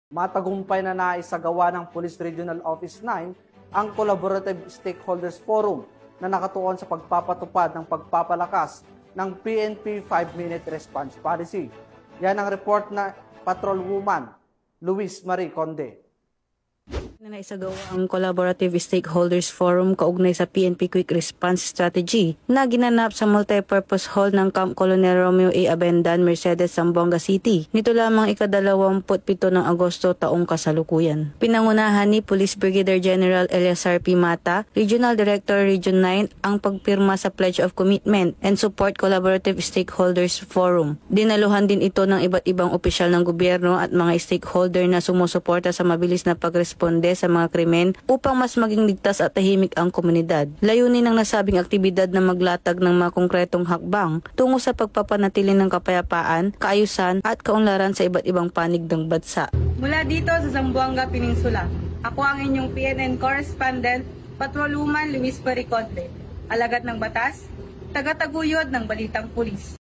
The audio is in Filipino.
Matagumpay na naisagawa ng Police Regional Office 9 ang Collaborative Stakeholders Forum na nakatuon sa pagpapatupad ng pagpapalakas ng PNP 5-Minute Response Policy. Yan ang report na Patrolwoman Luis Marie Conde. Naisagawa ang Collaborative Stakeholders Forum kaugnay sa PNP Quick Response Strategy na ginanap sa multipurpose hall ng Camp Colonel Romeo A. Abendan, Mercedes, Zamboanga City. Nito lamang ika-27 ng Agosto taong kasalukuyan. Pinangunahan ni Police Brigadier General Eleazar P. Mata, Regional Director Region 9, ang pagpirma sa Pledge of Commitment and Support Collaborative Stakeholders Forum. Dinaluhan din ito ng iba't ibang opisyal ng gobyerno at mga stakeholder na sumusuporta sa mabilis na pagresponde sa mga krimen upang mas maging ligtas at tahimik ang komunidad. Layunin ng nasabing aktibidad na maglatag ng mga konkretong hakbang tungo sa pagpapanatili ng kapayapaan, kaayusan at kaunlaran sa iba't ibang panig ng bansa. Mula dito sa Zamboanga Peninsula, ako ang inyong PNN correspondent, Patrolwoman Luis Marie Conde, alagad ng batas, tagataguyod ng Balitang Pulis.